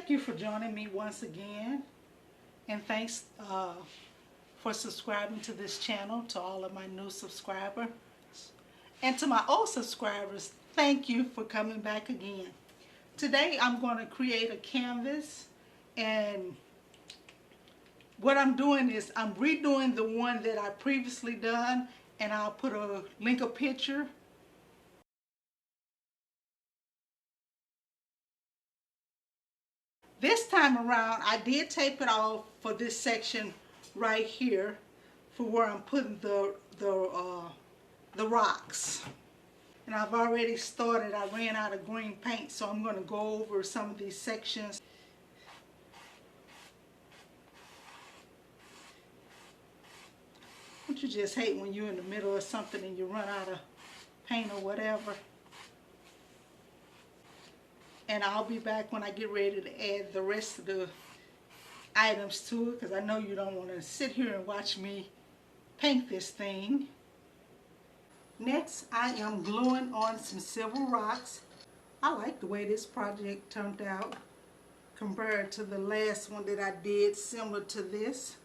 Thank you for joining me once again, and thanks for subscribing to this channel. To all of my new subscribers and to my old subscribers, thank you for coming back again. Today I'm going to create a canvas, and what I'm doing is I'm redoing the one that I previously done, and I'll put a link, a picture. This time around, I did tape it off for this section right here, for where I'm putting the rocks. And I've already started. I ran out of green paint, so I'm going to go over some of these sections. Don't you just hate when you're in the middle of something and you run out of paint or whatever? And I'll be back when I get ready to add the rest of the items to it, because I know you don't want to sit here and watch me paint this thing. Next, I am gluing on some silver rocks. I like the way this project turned out compared to the last one that I did similar to this.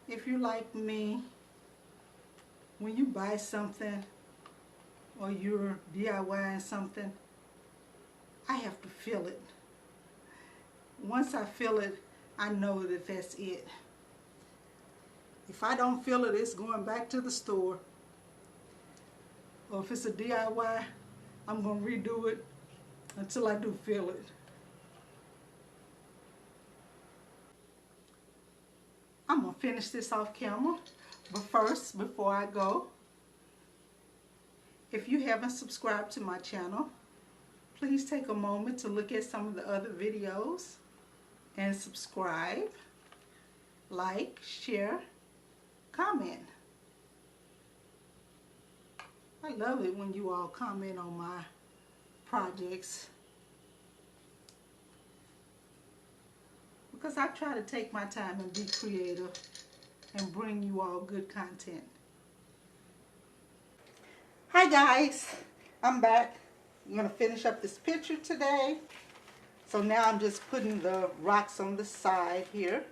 If you're like me, when you buy something or you're DIYing something, I have to feel it. Once I feel it, I know that that's it. If I don't feel it, it's going back to the store. Or if it's a DIY, I'm going to redo it until I do feel it. I'm going to finish this off camera. But first, before I go, if you haven't subscribed to my channel, please take a moment to look at some of the other videos and subscribe, like, share, comment. I love it when you all comment on my projects, because I try to take my time and be creative and bring you all good content. Hi guys, I'm back. I'm going to finish up this picture today. So now I'm just putting the rocks on the side here.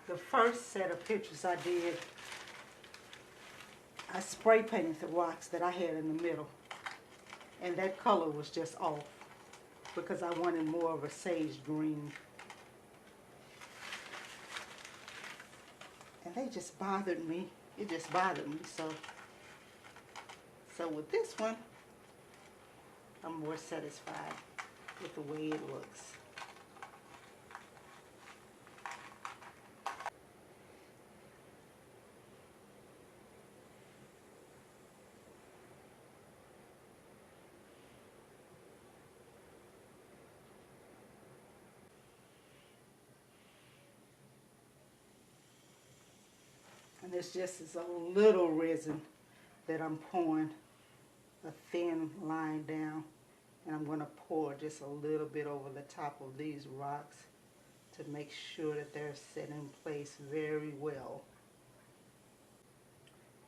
The first set of pictures I did, I spray painted the rocks that I had in the middle. And that color was just off, because I wanted more of a sage green. And they just bothered me. It just bothered me. So with this one, I'm more satisfied with the way it looks. And it's just as a little resin that I'm pouring a thin line down, and I'm going to pour just a little bit over the top of these rocks to make sure that they're set in place very well.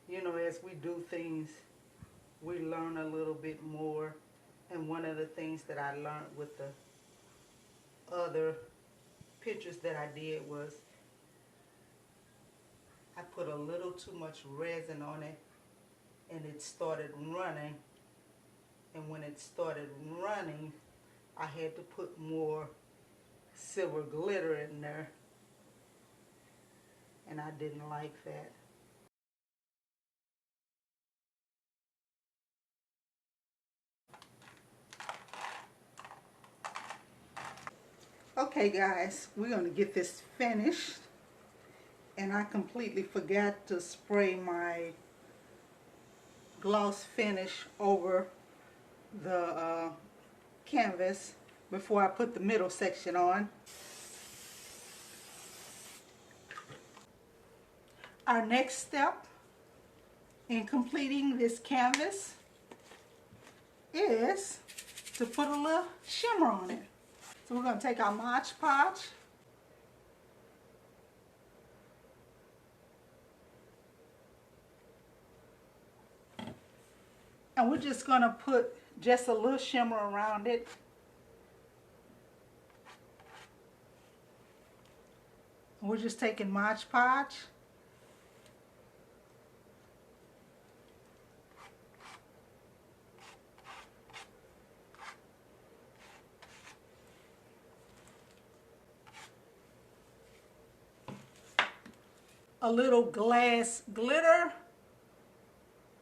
You know, as we do things, we learn a little bit more, and one of the things that I learned with the other pictures that I did was I put a little too much resin on it, and it started running. And when it started running, I had to put more silver glitter in there, and I didn't like that. Okay guys, we're going to get this finished. And I completely forgot to spray my gloss finish over the canvas before I put the middle section on. Our next step in completing this canvas is to put a little shimmer on it. So we're going to take our Mod Podge. And we're just going to put just a little shimmer around it. And we're just taking Mod Podge. A little glass glitter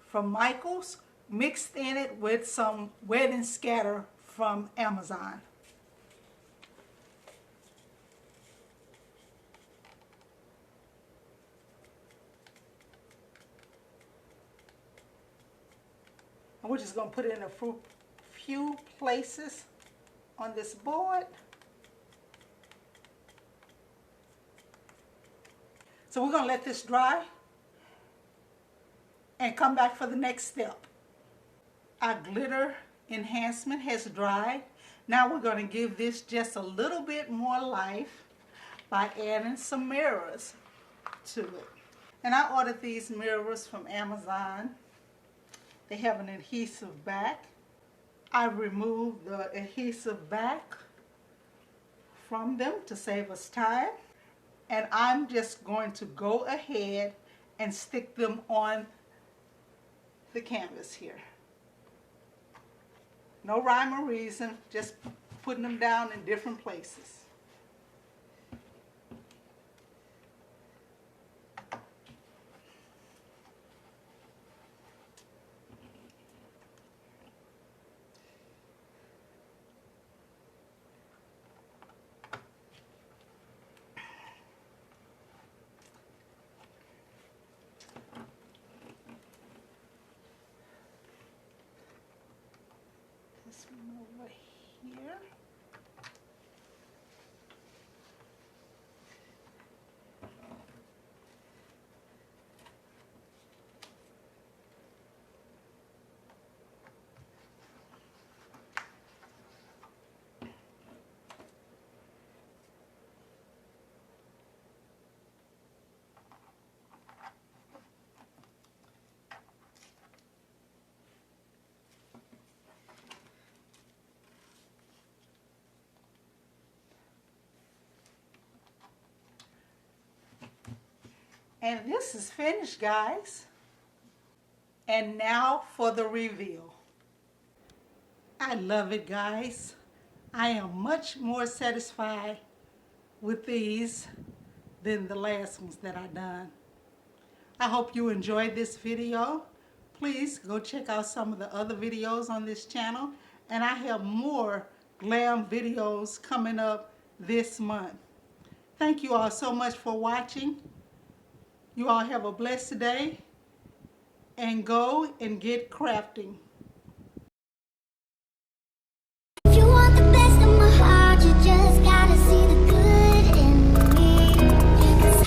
from Michaels, mixed in it with some Wet and Scatter from Amazon. And we're just going to put it in a few places on this board. So we're going to let this dry and come back for the next step. Our glitter enhancement has dried. Now we're going to give this just a little bit more life by adding some mirrors to it. And I ordered these mirrors from Amazon. They have an adhesive back. I removed the adhesive back from them to save us time. And I'm just going to go ahead and stick them on the canvas here. No rhyme or reason, just putting them down in different places. This one over here. And this is finished, guys. And now for the reveal. I love it, guys. I am much more satisfied with these than the last ones that I done. I hope you enjoyed this video. Please go check out some of the other videos on this channel. And I have more glam videos coming up this month. Thank you all so much for watching. You all have a blessed day, and go and get crafting.